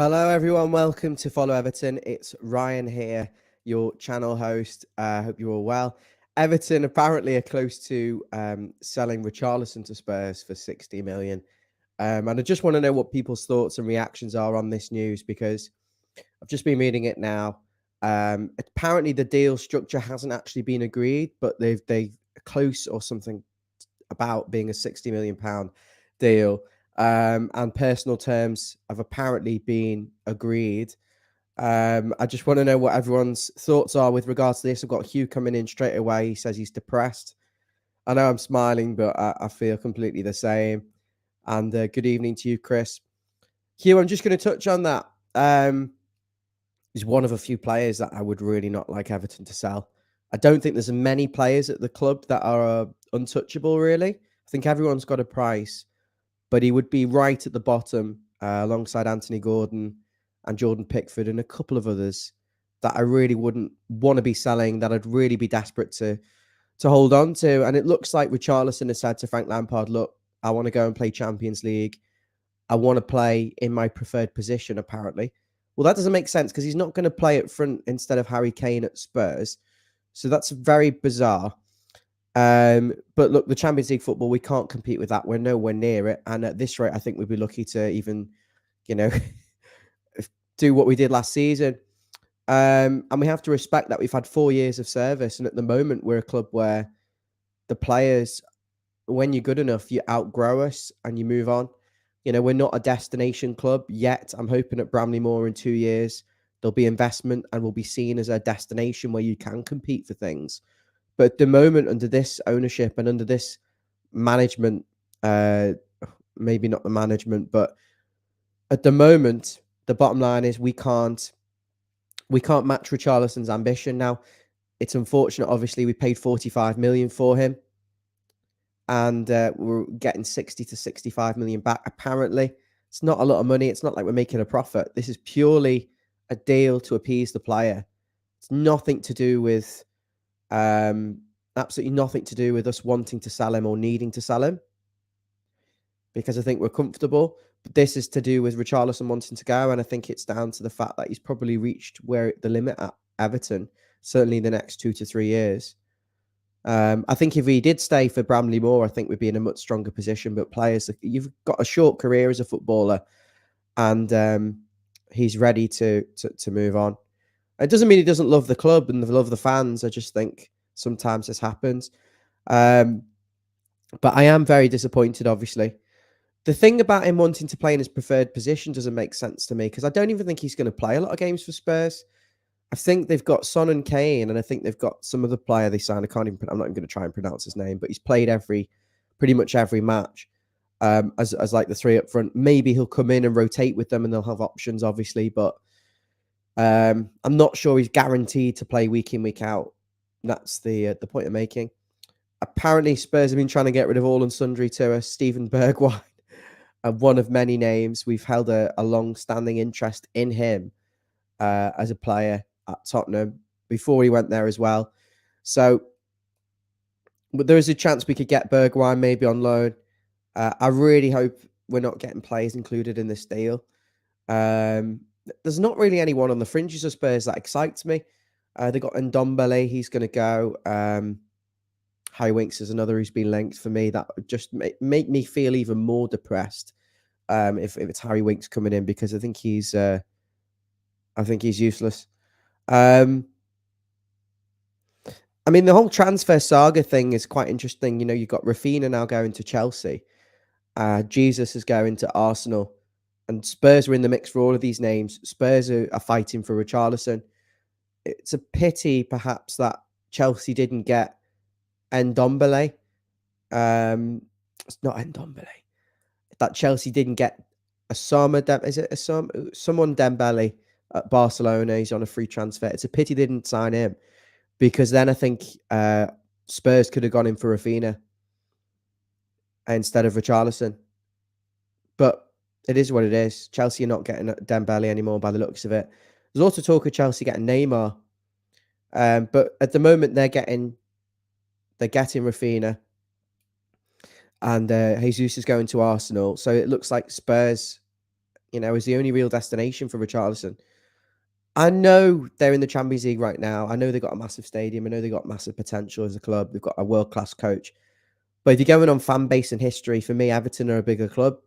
Hello, everyone. Welcome to Follow Everton. It's Ryan here, your channel host. I hope you're all well. Everton apparently are close to selling Richarlison to Spurs for 60 million. And I just want to know what people's thoughts and reactions are on this news because I've just been reading it now. Apparently, the deal structure hasn't actually been agreed, but they close or something about being a 60 million pound deal. And personal terms have apparently been agreed. I just want to know what everyone's thoughts are with regards to this. I've got Hugh coming in straight away. He says he's depressed. I know I'm smiling, but I feel completely the same. And good evening to you, Chris. Hugh, I'm just going to touch on that. He's one of a few players that I would really not like Everton to sell. I don't think there's many players at the club that are untouchable, really. I think everyone's got a price, but he would be right at the bottom alongside Anthony Gordon and Jordan Pickford and a couple of others that I really wouldn't want to be selling, that I'd really be desperate to hold on to. And it looks like Richarlison has said to Frank Lampard, look, I want to go and play Champions League. I want to play in my preferred position, apparently. Well, that doesn't make sense because he's not going to play up front instead of Harry Kane at Spurs. So that's very bizarre. But look, the Champions League football, we can't compete with that. We're nowhere near it. And at this rate, I think we'd be lucky to even, do what we did last season. And we have to respect that we've had 4 years of service. And at the moment, we're a club where the players, when you're good enough, you outgrow us and you move on. We're not a destination club yet. I'm hoping at Bramley-Moore in 2 years, there'll be investment and we'll be seen as a destination where you can compete for things. But at the moment, under this ownership and under this management, maybe not the management, but at the moment, the bottom line is we can't match Richarlison's ambition. Now, it's unfortunate. Obviously, we paid 45 million for him. And we're getting 60 to 65 million back. Apparently, it's not a lot of money. It's not like we're making a profit. This is purely a deal to appease the player. It's nothing to do with, absolutely nothing to do with us wanting to sell him or needing to sell him. Because I think we're comfortable. But this is to do with Richarlison wanting to go. And I think it's down to the fact that he's probably reached where the limit at Everton, certainly the next 2 to 3 years. I think if he did stay for Bramley-Moore, I think we'd be in a much stronger position. But players, you've got a short career as a footballer, and he's ready to move on. It doesn't mean he doesn't love the club and love the fans. I just think sometimes this happens. But I am very disappointed, obviously. The thing about him wanting to play in his preferred position doesn't make sense to me because I don't even think he's going to play a lot of games for Spurs. I think they've got Son and Kane, and I think they've got some other player they signed. I'm not even going to try and pronounce his name, but he's played pretty much every match as like the three up front. Maybe he'll come in and rotate with them, and they'll have options, obviously. But I'm not sure he's guaranteed to play week in, week out. That's the point I'm making. Apparently, Spurs have been trying to get rid of all and sundry to us. Steven Bergwijn, one of many names. We've held a long-standing interest in him as a player at Tottenham before he went there as well. So but there is a chance we could get Bergwijn maybe on loan. I really hope we're not getting players included in this deal. There's not really anyone on the fringes of Spurs that excites me. They got Ndombele, he's going to go. Harry Winks is another who's been linked for me. That would just make me feel even more depressed if it's Harry Winks coming in because I think he's useless. I mean, the whole transfer saga thing is quite interesting. You've got Rafinha now going to Chelsea. Jesus is going to Arsenal. And Spurs are in the mix for all of these names. Spurs are fighting for Richarlison. It's a pity, perhaps, that Chelsea didn't get Ndombele. It's not Ndombele. That Chelsea didn't get someone Dembele at Barcelona. He's on a free transfer. It's a pity they didn't sign him because then I think Spurs could have gone in for Rafinha instead of Richarlison. But it is what it is. Chelsea are not getting Dembele anymore by the looks of it. There's also talk of Chelsea getting Neymar. But at the moment, they're getting Rafinha. And Jesus is going to Arsenal. So it looks like Spurs is the only real destination for Richarlison. I know they're in the Champions League right now. I know they've got a massive stadium. I know they've got massive potential as a club. They've got a world-class coach. But if you're going on fan base and history, for me, Everton are a bigger club.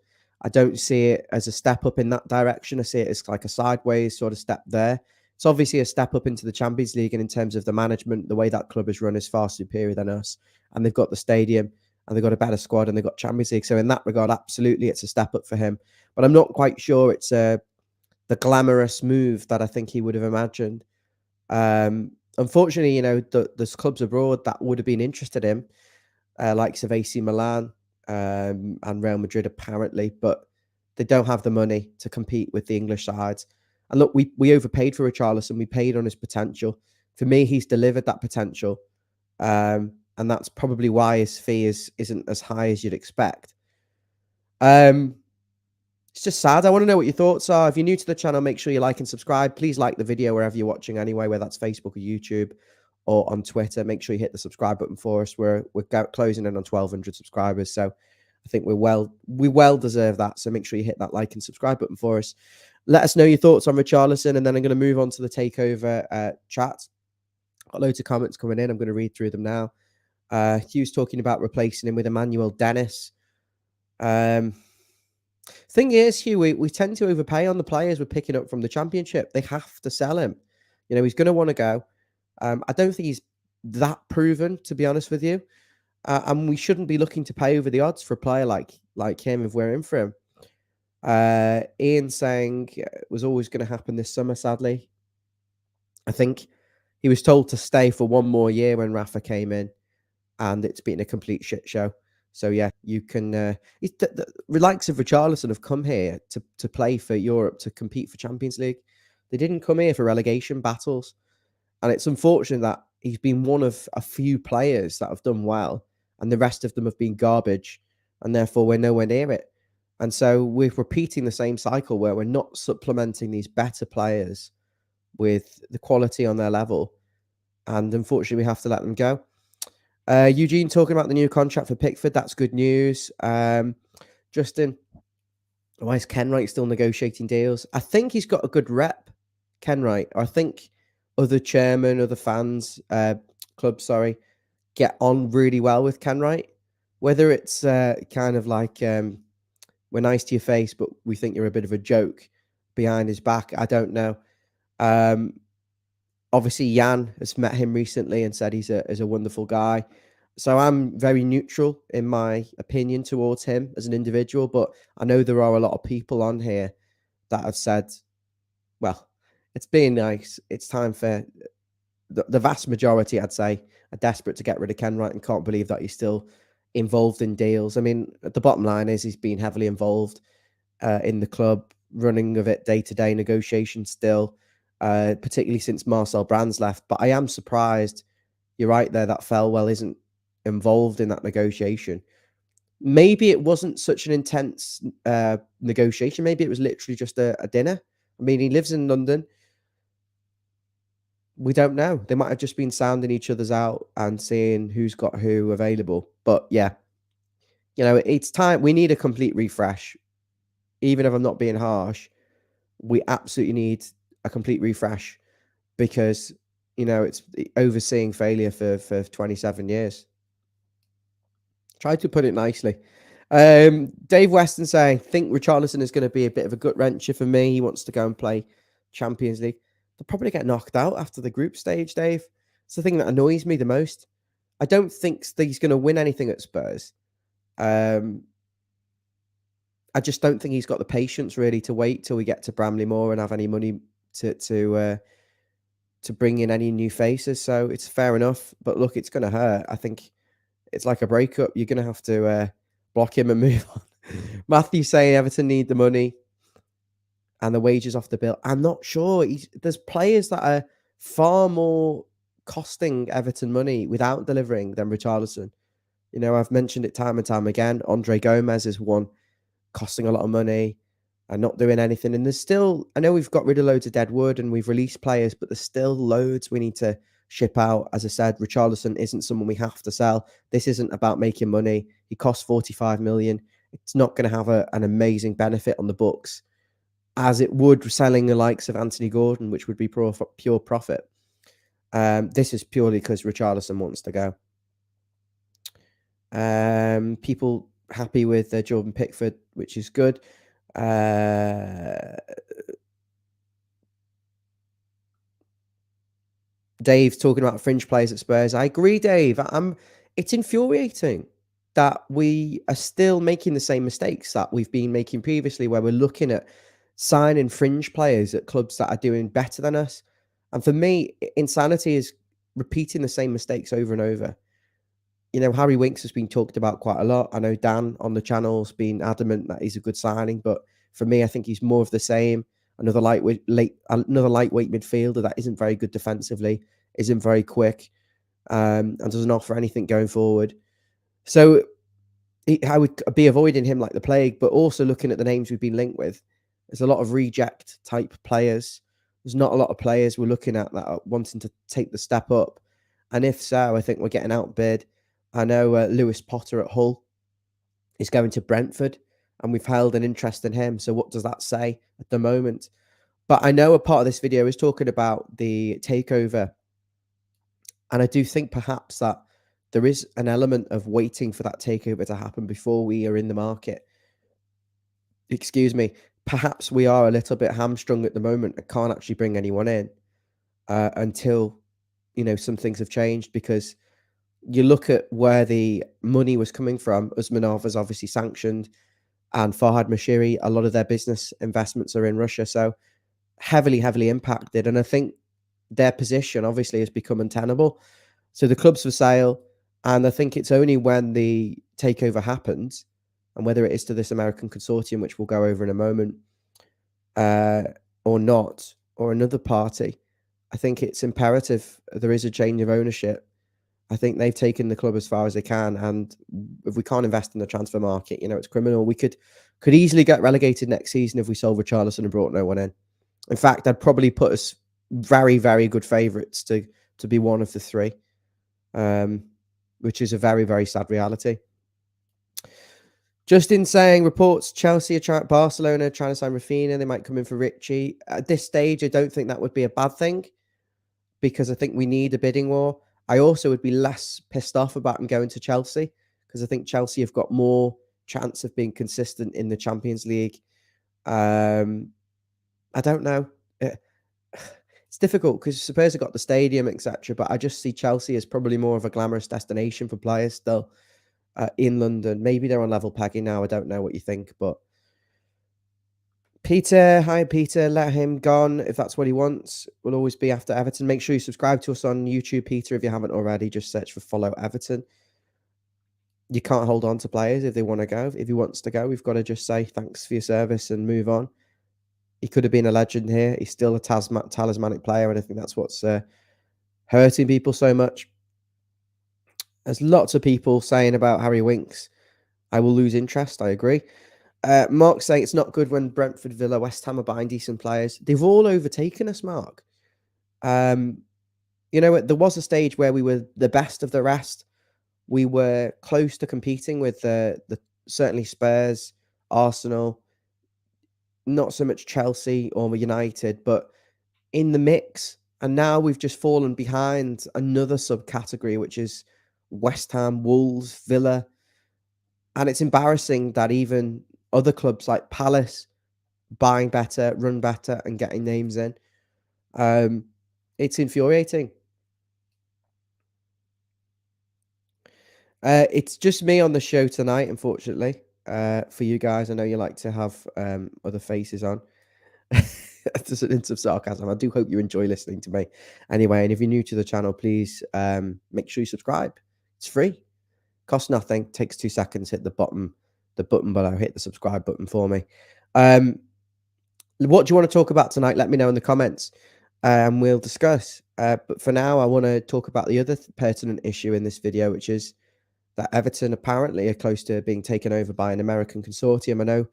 I don't see it as a step up in that direction. I see it as like a sideways sort of step there. It's obviously a step up into the Champions League, and in terms of the management, the way that club is run is far superior than us. And they've got the stadium, and they've got a better squad, and they've got Champions League. So in that regard, absolutely, it's a step up for him. But I'm not quite sure it's the glamorous move that I think he would have imagined. Unfortunately, there's clubs abroad that would have been interested in, likes of AC Milan and Real Madrid, apparently, but they don't have the money to compete with the English sides. And look, we overpaid for Richarlison. We paid on his potential. For me, he's delivered that potential. And that's probably why his fee isn't as high as you'd expect. It's just sad. I want to know what your thoughts are. If you're new to the channel, make sure you like and subscribe. Please like the video wherever you're watching anyway, whether that's Facebook or YouTube or on Twitter. Make sure you hit the subscribe button for us. We're closing in on 1,200 subscribers, so I think we well deserve that. So make sure you hit that like and subscribe button for us. Let us know your thoughts on Richarlison, and then I'm going to move on to the takeover chat. Got loads of comments coming in. I'm going to read through them now. Hugh's talking about replacing him with Emmanuel Dennis. Thing is, Hugh, we tend to overpay on the players we're picking up from the Championship. They have to sell him. He's going to want to go. I don't think he's that proven, to be honest with you. And we shouldn't be looking to pay over the odds for a player like him if we're in for him. Ian saying it was always going to happen this summer, sadly. I think he was told to stay for one more year when Rafa came in, and it's been a complete shit show. So, yeah, you can... the likes of Richarlison have come here to play for Europe, to compete for Champions League. They didn't come here for relegation battles. And it's unfortunate that he's been one of a few players that have done well, and the rest of them have been garbage, and therefore we're nowhere near it. And so we're repeating the same cycle where we're not supplementing these better players with the quality on their level. And unfortunately, we have to let them go. Eugene talking about the new contract for Pickford. That's good news. Justin, why is Kenwright still negotiating deals? I think he's got a good rep, Kenwright. I think other chairmen, other fans, clubs, get on really well with Kenwright. Whether it's kind of like we're nice to your face, but we think you're a bit of a joke behind his back, I don't know. Obviously, Jan has met him recently and said he's a wonderful guy. So I'm very neutral in my opinion towards him as an individual. But I know there are a lot of people on here that have said, well, it's being nice. It's time for the vast majority, I'd say, are desperate to get rid of Kenwright and can't believe that he's still involved in deals. I mean, the bottom line is he's been heavily involved in the club, running of it day-to-day, negotiations still. Particularly since Marcel Brands left. But I am surprised, you're right there, that Felwell isn't involved in that negotiation. Maybe it wasn't such an intense negotiation. Maybe it was literally just a dinner. I mean, he lives in London. We don't know. They might have just been sounding each other's out and seeing who's got who available. But yeah, it's time. We need a complete refresh. Even if I'm not being harsh, we absolutely need a complete refresh because, it's overseeing failure for 27 years. Try to put it nicely. Dave Weston saying, think Richarlison is going to be a bit of a gut wrencher for me. He wants to go and play Champions League. They'll probably get knocked out after the group stage, Dave. It's the thing that annoys me the most. I don't think he's going to win anything at Spurs. I just don't think he's got the patience really to wait till we get to Bramley Moor and have any money to bring in any new faces. So it's fair enough. But look, it's going to hurt. I think it's like a breakup. You're going to have to block him and move on. Matthew saying Everton need the money and the wages off the bill. I'm not sure. There's players that are far more costing Everton money without delivering than Richarlison. I've mentioned it time and time again. Andre Gomez is one costing a lot of money and not doing anything. And there's still, I know we've got rid of loads of dead wood and we've released players, but there's still loads we need to ship out. As I said, Richarlison isn't someone we have to sell. This isn't about making money. He costs 45 million. It's not going to have an amazing benefit on the books. as it would selling the likes of Anthony Gordon, which would be pure profit. This is purely because Richarlison wants to go. People happy with Jordan Pickford, which is good. Dave talking about fringe players at Spurs. I agree, Dave. It's infuriating that we are still making the same mistakes that we've been making previously, where we're looking at signing fringe players at clubs that are doing better than us. And for me, insanity is repeating the same mistakes over and over. You know, Harry Winks has been talked about quite a lot. I know Dan on the channel's been adamant that he's a good signing, but for me, I think he's more of the same. Another lightweight midfielder that isn't very good defensively, isn't very quick, and doesn't offer anything going forward. So I would be avoiding him like the plague, but also looking at the names we've been linked with. There's a lot of reject type players. There's not a lot of players we're looking at that are wanting to take the step up. And if so, I think we're getting outbid. I know Lewis Potter at Hull is going to Brentford, and we've held an interest in him. So what does that say at the moment? But I know a part of this video is talking about the takeover. And I do think perhaps that there is an element of waiting for that takeover to happen before we are in the market. Excuse me. Perhaps we are a little bit hamstrung at the moment and can't actually bring anyone in until, you know, some things have changed, because you look at where the money was coming from. Usmanov is obviously sanctioned, and Farhad Moshiri, a lot of their business investments are in Russia. So heavily impacted. And I think their position obviously has become untenable. So the club's for sale. And I think it's only when the takeover happens, and whether it is to this American Consortium, which we'll go over in a moment, or not, or another party, I think it's imperative there is a change of ownership. I think they've taken the club as far as they can, and if we can't invest in the transfer market, you know, it's criminal. We could easily get relegated next season if we sold Richarlison and brought no one in. In fact, I'd probably put us very good favourites to be one of the three, which is a very sad reality. Justin saying reports Chelsea are Barcelona trying to sign Rafinha. They might come in for Richie. At this stage, I don't think that would be a bad thing, because I think we need a bidding war. I also would be less pissed off about him going to Chelsea, because I think Chelsea have got more chance of being consistent in the Champions League. I don't know. It's difficult because Spurs have got the stadium, etc. But I just see Chelsea as probably more of a glamorous destination for players still in London. Maybe they're on level pegging now. I don't know what you think, but Peter, hi Peter, let him gone if that's what he wants. We'll always be after Everton. Make sure you subscribe to us on YouTube, Peter, if you haven't already. Just search for Follow Everton. You can't hold on to players if they want to go. If he wants to go, we've got to just say thanks for your service and move on. He could have been a legend here. He's still a talismanic player, and I think that's what's hurting people so much. There's lots of people saying about Harry Winks, I will lose interest. I agree. Mark saying it's not good when Brentford, Villa, West Ham are buying decent players. They've all overtaken us, Mark. You know, there was a stage where we were the best of the rest. We were close to competing with the certainly Spurs, Arsenal, not so much Chelsea or United, but in the mix. And now we've just fallen behind another subcategory, which is West Ham, Wolves, Villa. And it's embarrassing that even other clubs like Palace buying better, run better, and getting names in. It's infuriating. It's just me on the show tonight, unfortunately. For you guys, I know you like to have other faces on. That's an hint of sarcasm. I do hope you enjoy listening to me. Anyway, and if you're new to the channel, please make sure you subscribe. It's free. Costs nothing. Takes 2 seconds. Hit the button below. Hit the subscribe button for me. What do you want to talk about tonight? Let me know in the comments, and we'll discuss. But for now, I want to talk about the other pertinent issue in this video, which is that Everton apparently are close to being taken over by an American consortium. I know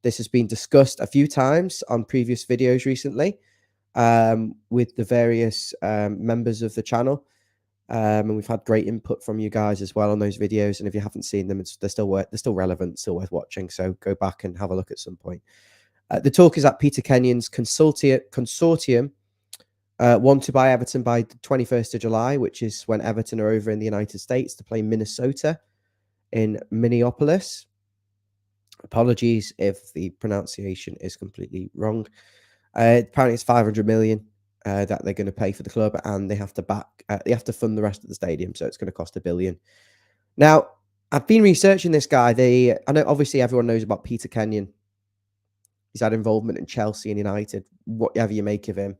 this has been discussed a few times on previous videos recently with the various members of the channel. And we've had great input from you guys as well on those videos. And if you haven't seen them, they're still relevant, still worth watching. So go back and have a look at some point. The talk is that Peter Kenyon's consortium want to buy Everton by the 21st of July, which is when Everton are over in the United States to play Minnesota in Minneapolis. Apologies if the pronunciation is completely wrong. Apparently, it's 500 million that they're going to pay for the club, and they have to fund the rest of the stadium, so it's going to cost $1 billion. Now, I've been researching this guy. I know obviously everyone knows about Peter Kenyon. He's had involvement in Chelsea and United. Whatever you make of him,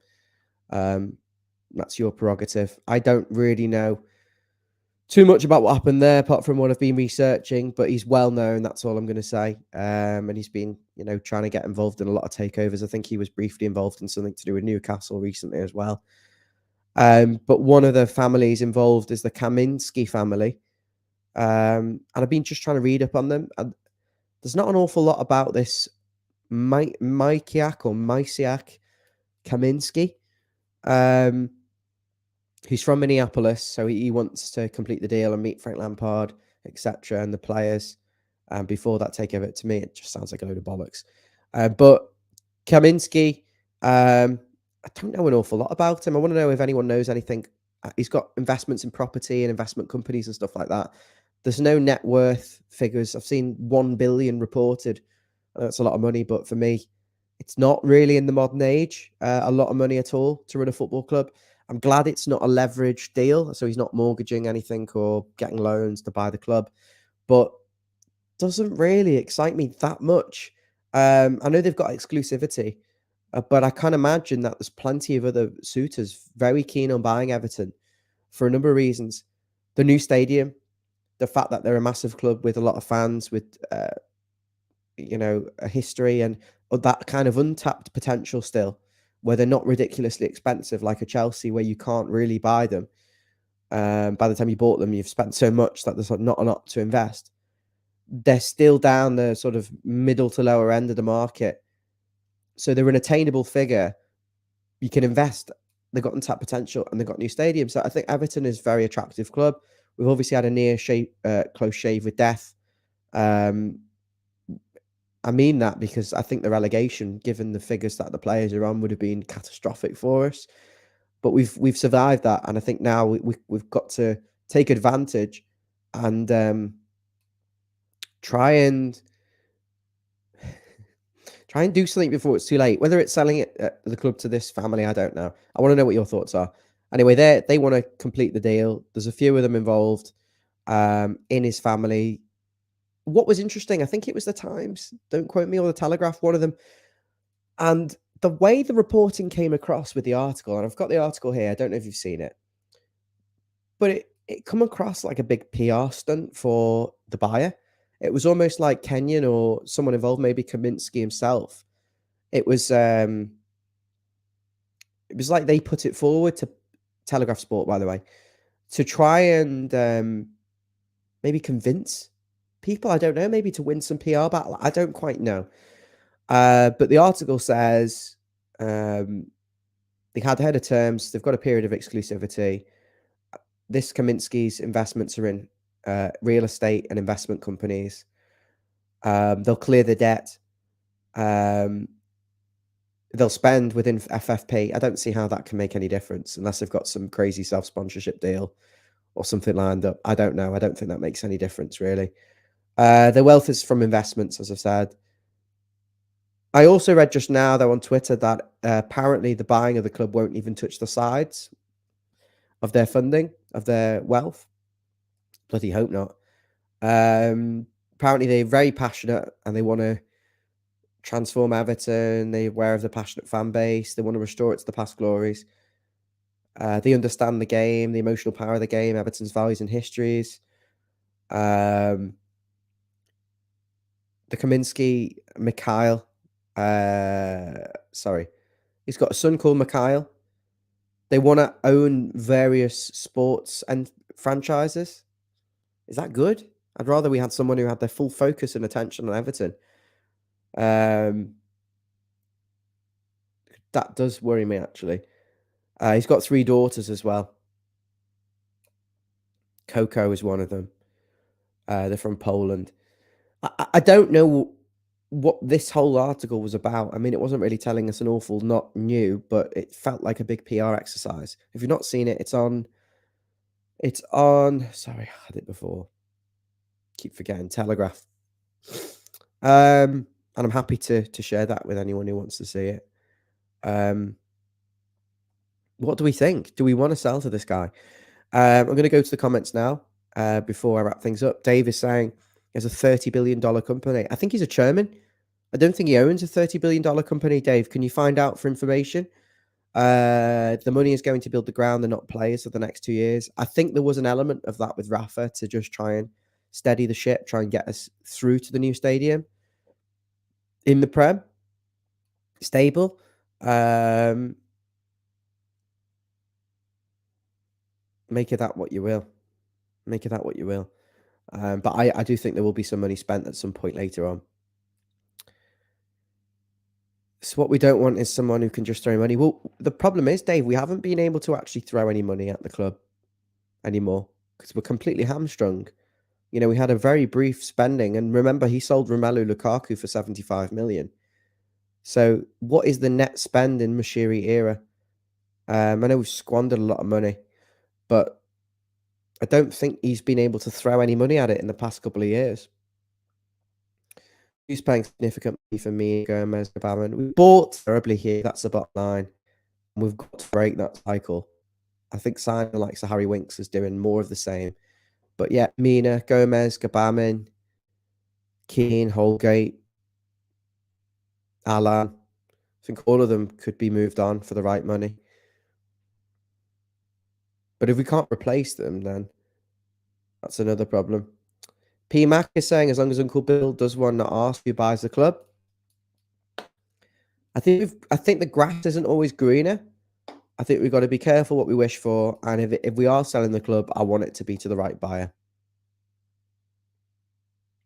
that's your prerogative. I don't really know too much about what happened there, apart from what I've been researching, but he's well known. That's all I'm going to say. And he's been, trying to get involved in a lot of takeovers. I think he was briefly involved in something to do with Newcastle recently as well. But one of the families involved is the Kaminski family. And I've been just trying to read up on them. And there's not an awful lot about this Maciek Kaminski. He's from Minneapolis, so he wants to complete the deal and meet Frank Lampard, etc., and the players before that takeover. To me, it just sounds like a load of bollocks. But Kaminski, I don't know an awful lot about him. I want to know if anyone knows anything. He's got investments in property and investment companies and stuff like that. There's no net worth figures. I've seen 1 billion reported. That's a lot of money, but for me, it's not really in the modern age a lot of money at all to run a football club. I'm glad it's not a leveraged deal, so he's not mortgaging anything or getting loans to buy the club, but doesn't really excite me that much. I know they've got exclusivity, but I can't imagine that there's plenty of other suitors very keen on buying Everton for a number of reasons. The new stadium, the fact that they're a massive club with a lot of fans, with a history and that kind of untapped potential still, where they're not ridiculously expensive like a Chelsea, where you can't really buy them. By the time you bought them, you've spent so much that there's not a lot to invest. They're still down the sort of middle to lower end of the market. So they're an attainable figure. You can invest. They've got untapped potential and they've got new stadiums. So I think Everton is a very attractive club. We've obviously had a close shave with death. I mean that because I think the relegation, given the figures that the players are on, would have been catastrophic for us. But we've survived that, and I think now we've got to take advantage and try and do something before it's too late. Whether it's selling the club to this family, I don't know. I want to know what your thoughts are. Anyway, they want to complete the deal. There's a few of them involved in his family. What was interesting, I think it was the Times, don't quote me, or the Telegraph, one of them. And the way the reporting came across with the article, and I've got the article here, I don't know if you've seen it, but it come across like a big PR stunt for the buyer. It was almost like Kenyon or someone involved, maybe Kaminski himself. It was like they put it forward to Telegraph Sport, by the way, to try and maybe convince people, I don't know, maybe to win some PR battle. I don't quite know. But the article says they had ahead of terms. They've got a period of exclusivity. This Kaminski's investments are in real estate and investment companies. They'll clear the debt. They'll spend within FFP. I don't see how that can make any difference unless they've got some crazy self-sponsorship deal or something lined up. I don't know. I don't think that makes any difference, really. Their wealth is from investments, as I've said. I also read just now, though, on Twitter that apparently the buying of the club won't even touch the sides of their funding, of their wealth. Bloody hope not. Apparently they're very passionate and they want to transform Everton. They're aware of the passionate fan base. They want to restore it to the past glories. They understand the game, the emotional power of the game, Everton's values and histories. The Kaminski, Mikhail, he's got a son called Mikhail. They want to own various sports and franchises. Is that good? I'd rather we had someone who had their full focus and attention on Everton. That does worry me, actually. He's got 3 daughters as well. Coco is one of them. They're from Poland. I don't know what this whole article was about. I mean, it wasn't really telling us an awful lot new, but it felt like a big PR exercise. If you've not seen it, it's on. Sorry, I had it before. Keep forgetting Telegraph. And I'm happy to share that with anyone who wants to see it. What do we think? Do we want to sell to this guy? I'm going to go to the comments now before I wrap things up. Dave is saying he has a $30 billion company. I think he's a chairman. I don't think he owns a $30 billion company. Dave, can you find out for information? The money is going to build the ground and not players for the next 2 years. I think there was an element of that with Rafa to just try and steady the ship, try and get us through to the new stadium in the Prem. Stable. Make of that what you will. Make of that what you will. But I do think there will be some money spent at some point later on. So what we don't want is someone who can just throw money. Well, the problem is, Dave, we haven't been able to actually throw any money at the club anymore because we're completely hamstrung. You know, we had a very brief spending, and remember, he sold Romelu Lukaku for 75 million. So what is the net spend in Moshiri era? I know we've squandered a lot of money, but I don't think he's been able to throw any money at it in the past couple of years. He's paying significantly for me, Gomez, Gabamon. We bought terribly here. That's the bottom line. We've got to break that cycle. I think signing like Harry Winks is doing more of the same. But yeah, Mina, Gomez, Gabamon, Keane, Holgate, Alan. I think all of them could be moved on for the right money. But if we can't replace them, then that's another problem. P. Mac is saying, as long as Uncle Bill does one, not ask who buys the club. I think the grass isn't always greener. I think we've got to be careful what we wish for. And if we are selling the club, I want it to be to the right buyer.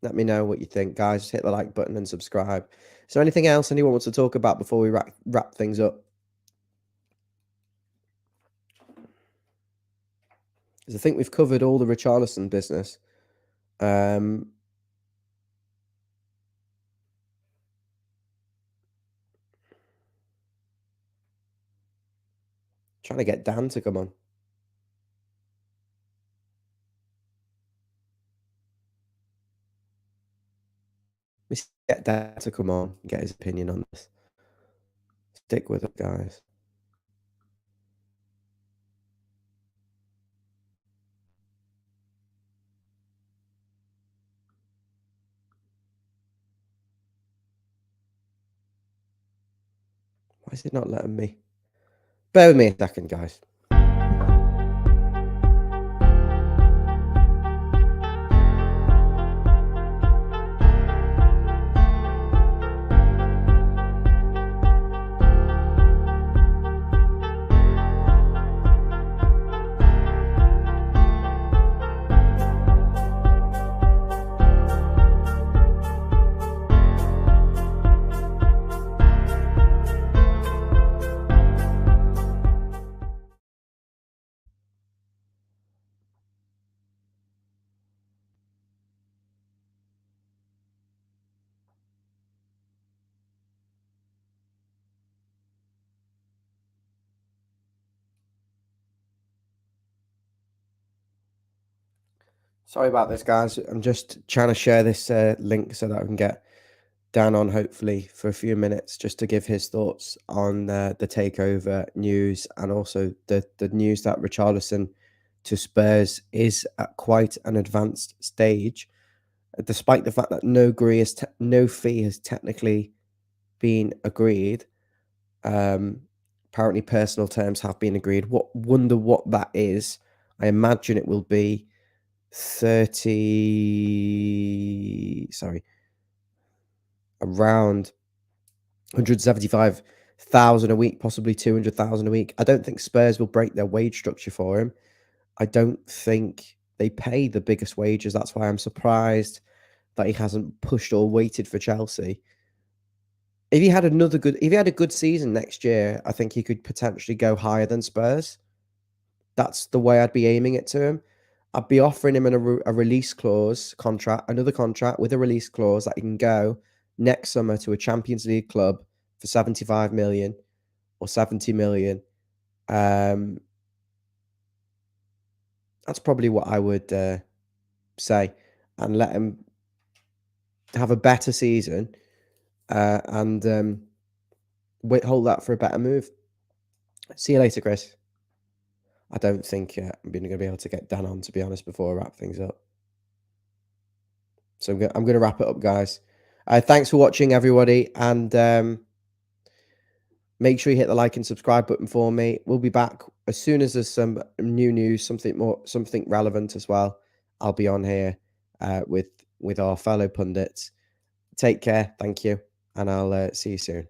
Let me know what you think, guys. Just hit the like button and subscribe. Is there anything else anyone wants to talk about before we wrap things up? Because I think we've covered all the Richarlison business. Trying to get Dan to come on. Let's get Dan to come on and get his opinion on this. Stick with it, guys. Why is it not letting me? Bear with me a second, guys. Sorry about this, guys. I'm just trying to share this link so that I can get Dan on, hopefully, for a few minutes, just to give his thoughts on the takeover news and also the news that Richarlison to Spurs is at quite an advanced stage, despite the fact that no fee has technically been agreed. Apparently, personal terms have been agreed. Wonder what that is. I imagine it will be around 175,000 a week, possibly 200,000 a week. I don't think Spurs will break their wage structure for him. I don't think they pay the biggest wages. That's why I'm surprised that he hasn't pushed or waited for Chelsea. If he had a good season next year, I think he could potentially go higher than Spurs. That's the way I'd be aiming it to him. I'd be offering him a release clause contract, another contract with a release clause that he can go next summer to a Champions League club for 75 million or 70 million, that's probably what I would say, and let him have a better season and hold that for a better move. See you later, Chris. I don't think I'm going to be able to get Dan on, to be honest, before I wrap things up. So I'm going to wrap it up, guys. Thanks for watching, everybody, and make sure you hit the like and subscribe button for me. We'll be back as soon as there's some new news, something relevant as well. I'll be on here with our fellow pundits. Take care, thank you, and I'll see you soon.